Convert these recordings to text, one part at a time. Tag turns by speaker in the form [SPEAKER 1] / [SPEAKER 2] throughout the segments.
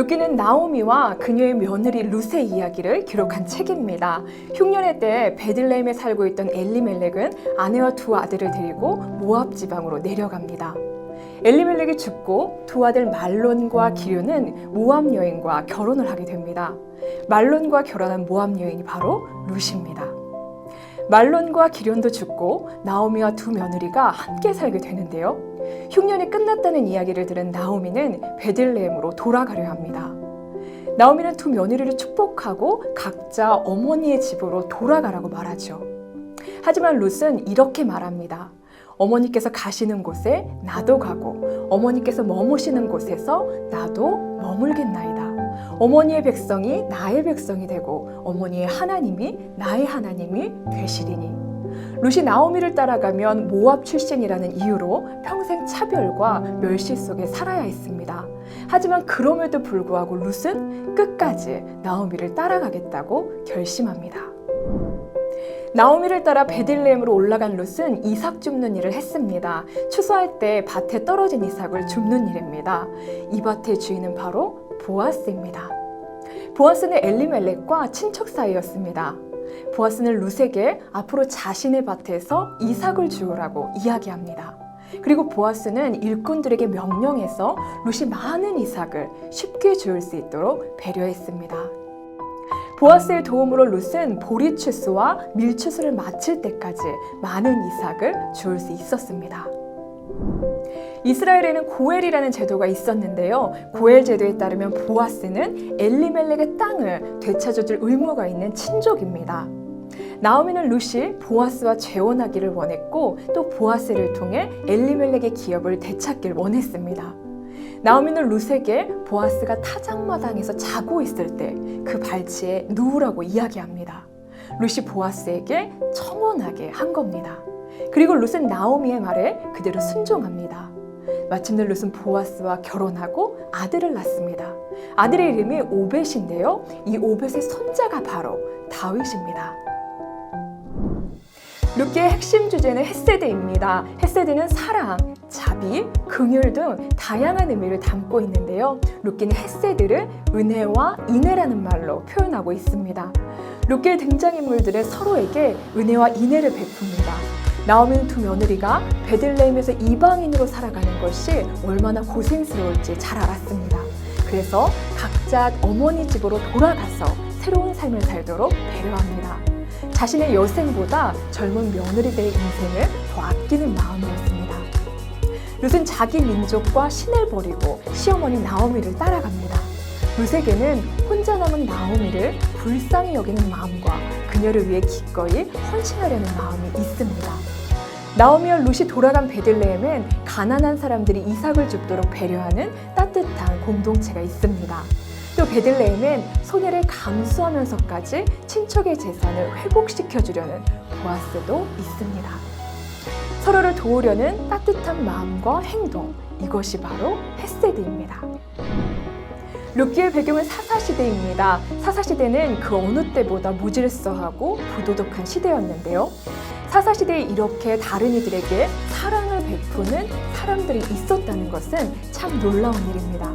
[SPEAKER 1] 룻기는 나오미와 그녀의 며느리 룻의 이야기를 기록한 책입니다. 흉년의 때 베들레헴에 살고 있던 엘리멜렉은 아내와 두 아들을 데리고 모압 지방으로 내려갑니다. 엘리멜렉이 죽고 두 아들 말론과 기륜은 모압 여인과 결혼을 하게 됩니다. 말론과 결혼한 모압 여인이 바로 룻입니다. 말론과 기륜도 죽고 나오미와 두 며느리가 함께 살게 되는데요. 흉년이 끝났다는 이야기를 들은 나오미는 베들레헴으로 돌아가려 합니다. 나오미는 두 며느리를 축복하고 각자 어머니의 집으로 돌아가라고 말하죠. 하지만 룻은 이렇게 말합니다. 어머니께서 가시는 곳에 나도 가고 어머니께서 머무시는 곳에서 나도 머물겠나이다. 어머니의 백성이 나의 백성이 되고 어머니의 하나님이 나의 하나님이 되시리니. 룻이 나오미를 따라가면 모압 출신이라는 이유로 평생 차별과 멸시 속에 살아야 했습니다. 하지만 그럼에도 불구하고 룻은 끝까지 나오미를 따라가겠다고 결심합니다. 나오미를 따라 베들레헴으로 올라간 룻은 이삭 줍는 일을 했습니다. 추수할 때 밭에 떨어진 이삭을 줍는 일입니다. 이 밭의 주인은 바로 보아스입니다. 보아스는 엘리멜렉과 친척 사이였습니다. 보아스는 룻에게 앞으로 자신의 밭에서 이삭을 주우라고 이야기합니다. 그리고 보아스는 일꾼들에게 명령해서 룻이 많은 이삭을 쉽게 주울 수 있도록 배려했습니다. 보아스의 도움으로 룻은 보리추수와 밀추수를 마칠 때까지 많은 이삭을 주울 수 있었습니다. 이스라엘에는 고엘이라는 제도가 있었는데요. 고엘 제도에 따르면 보아스는 엘리멜렉의 땅을 되찾아줄 의무가 있는 친족입니다. 나오미는 룻이 보아스와 재혼하기를 원했고 또 보아스를 통해 엘리멜렉의 기업을 되찾길 원했습니다. 나오미는 룻에게 보아스가 타작마당에서 자고 있을 때 그 발치에 누우라고 이야기합니다. 룻이 보아스에게 청혼하게 한 겁니다. 그리고 룻은 나오미의 말에 그대로 순종합니다. 마침내 룻은 보아스와 결혼하고 아들을 낳습니다. 아들의 이름이 오벳인데요. 이 오벳의 손자가 바로 다윗입니다. 룻기의 핵심 주제는 헤세드입니다. 헤세드는 사랑, 자비, 긍휼 등 다양한 의미를 담고 있는데요. 룻기는 헤세드를 은혜와 인애라는 말로 표현하고 있습니다. 룻기의 등장인물들은 서로에게 은혜와 인애를 베풉니다. 나오미는 두 며느리가 베들레헴에서 이방인으로 살아가는 것이 얼마나 고생스러울지 잘 알았습니다. 그래서 각자 어머니 집으로 돌아가서 새로운 삶을 살도록 배려합니다. 자신의 여생보다 젊은 며느리들의 인생을 더 아끼는 마음이었습니다. 룻은 자기 민족과 신을 버리고 시어머니 나오미를 따라갑니다. 룻에게는 혼자 남은 나오미를 불쌍히 여기는 마음과 그녀를 위해 기꺼이 헌신하려는 마음이 있습니다. 나오미와 룻이 돌아간 베들레헴엔 가난한 사람들이 이삭을 줍도록 배려하는 따뜻한 공동체가 있습니다. 또 베들레헴엔 손해를 감수하면서까지 친척의 재산을 회복시켜주려는 보아스도 있습니다. 서로를 도우려는 따뜻한 마음과 행동, 이것이 바로 헤세드입니다. 룻기의 배경은 사사시대입니다. 사사시대는 그 어느 때보다 무질서하고 부도덕한 시대였는데요. 사사시대에 이렇게 다른 이들에게 사랑을 베푸는 사람들이 있었다는 것은 참 놀라운 일입니다.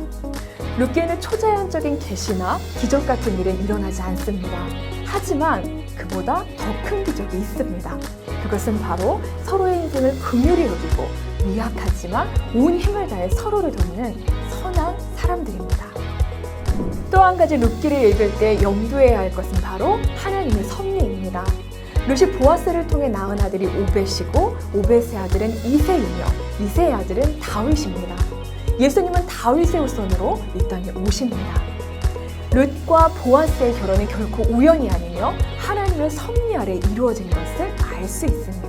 [SPEAKER 1] 룻기에는 초자연적인 계시나 기적 같은 일은 일어나지 않습니다. 하지만 그보다 더 큰 기적이 있습니다. 그것은 바로 서로의 인생을 긍휼히 여기고 미약하지만 온 힘을 다해 서로를 돕는 선한 사람들입니다. 또 한 가지 룻기를 읽을 때 염두해야 할 것은 바로 하나님의 섭리입니다. 룻이 보아스를 통해 낳은 아들이 오벳이고 오벳의 아들은 이새이며 이새의 아들은 다윗입니다. 예수님은 다윗의 후손으로 이 땅에 오십니다. 룻과 보아스의 결혼은 결코 우연이 아니며 하나님의 섭리 아래 이루어진 것을 알 수 있습니다.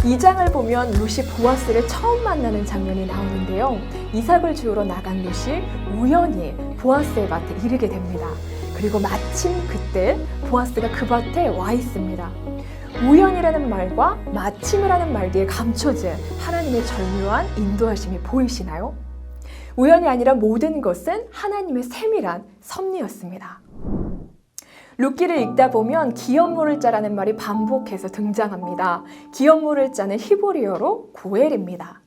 [SPEAKER 1] 이 장을 보면 룻이 보아스를 처음 만나는 장면이 나오는데요. 이삭을 주우러 나간 룻이 우연히 보아스의 밭에 이르게 됩니다. 그리고 마침 그때 보아스가 그 밭에 와 있습니다. 우연이라는 말과 마침이라는 말 뒤에 감춰진 하나님의 절묘한 인도하심이 보이시나요? 우연이 아니라 모든 것은 하나님의 세밀한 섭리였습니다. 룻기를 읽다 보면 기업 물을 자라는 말이 반복해서 등장합니다. 기업 물을 자는 히브리어로 고엘입니다.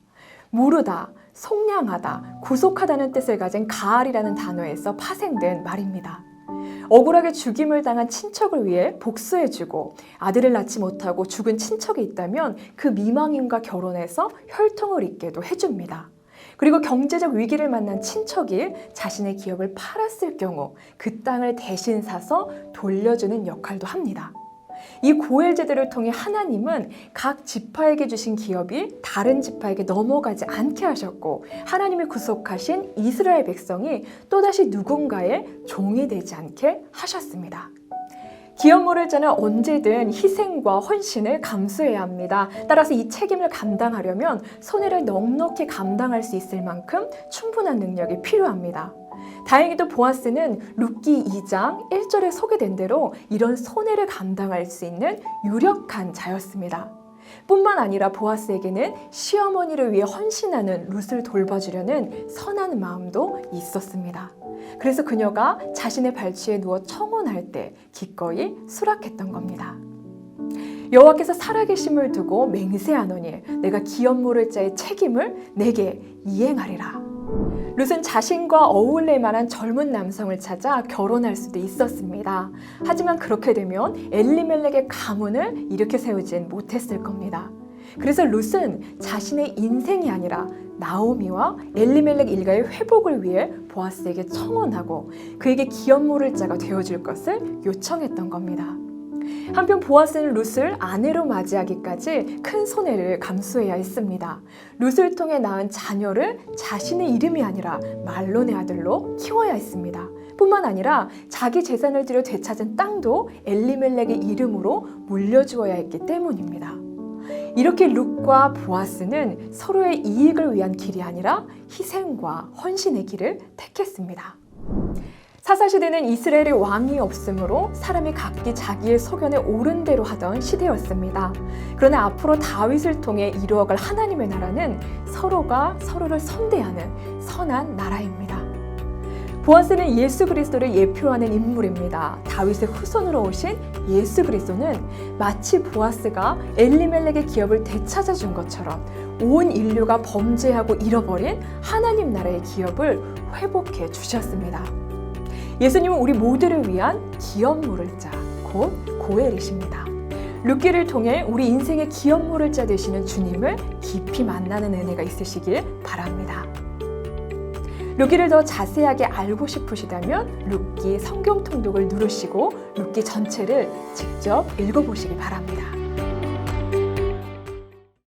[SPEAKER 1] 무르다, 속량하다, 구속하다는 뜻을 가진 가알이라는 단어에서 파생된 말입니다. 억울하게 죽임을 당한 친척을 위해 복수해주고 아들을 낳지 못하고 죽은 친척이 있다면 그 미망인과 결혼해서 혈통을 잇게도 해줍니다. 그리고 경제적 위기를 만난 친척이 자신의 기업을 팔았을 경우 그 땅을 대신 사서 돌려주는 역할도 합니다. 이 고엘 제도를 통해 하나님은 각 지파에게 주신 기업이 다른 지파에게 넘어가지 않게 하셨고, 하나님이 구속하신 이스라엘 백성이 또다시 누군가의 종이 되지 않게 하셨습니다. 기업 모를 자는 언제든 희생과 헌신을 감수해야 합니다. 따라서 이 책임을 감당하려면 손해를 넉넉히 감당할 수 있을 만큼 충분한 능력이 필요합니다. 다행히도 보아스는 룻기 2장 1절에 소개된 대로 이런 손해를 감당할 수 있는 유력한 자였습니다. 뿐만 아니라 보아스에게는 시어머니를 위해 헌신하는 룻을 돌봐주려는 선한 마음도 있었습니다. 그래서 그녀가 자신의 발치에 누워 청혼할 때 기꺼이 수락했던 겁니다. 여호와께서 살아계심을 두고 맹세하노니 내가 기업 모를 자의 책임을 내게 이행하리라. 룻은 자신과 어울릴 만한 젊은 남성을 찾아 결혼할 수도 있었습니다. 하지만 그렇게 되면 엘리멜렉의 가문을 일으켜 세우진 못했을 겁니다. 그래서 룻은 자신의 인생이 아니라 나오미와 엘리멜렉 일가의 회복을 위해 보아스에게 청혼하고 그에게 기업 모를 자가 되어줄 것을 요청했던 겁니다. 한편 보아스는 룻을 아내로 맞이하기까지 큰 손해를 감수해야 했습니다. 룻을 통해 낳은 자녀를 자신의 이름이 아니라 말론의 아들로 키워야 했습니다. 뿐만 아니라 자기 재산을 들여 되찾은 땅도 엘리멜렉의 이름으로 물려주어야 했기 때문입니다. 이렇게 룻과 보아스는 서로의 이익을 위한 길이 아니라 희생과 헌신의 길을 택했습니다. 사사시대는 이스라엘의 왕이 없으므로 사람이 각기 자기의 소견에 옳은 대로 하던 시대였습니다. 그러나 앞으로 다윗을 통해 이루어갈 하나님의 나라는 서로가 서로를 선대하는 선한 나라입니다. 보아스는 예수 그리스도를 예표하는 인물입니다. 다윗의 후손으로 오신 예수 그리스도는 마치 보아스가 엘리멜렉의 기업을 되찾아준 것처럼 온 인류가 범죄하고 잃어버린 하나님 나라의 기업을 회복해 주셨습니다. 예수님은 우리 모두를 위한 기업 모를 자, 곧 고엘이십니다. 룻기를 통해 우리 인생의 기업 모를 자 되시는 주님을 깊이 만나는 은혜가 있으시길 바랍니다. 룻기를 더 자세하게 알고 싶으시다면 룻기 성경 통독을 누르시고 룻기 전체를 직접 읽어보시기 바랍니다.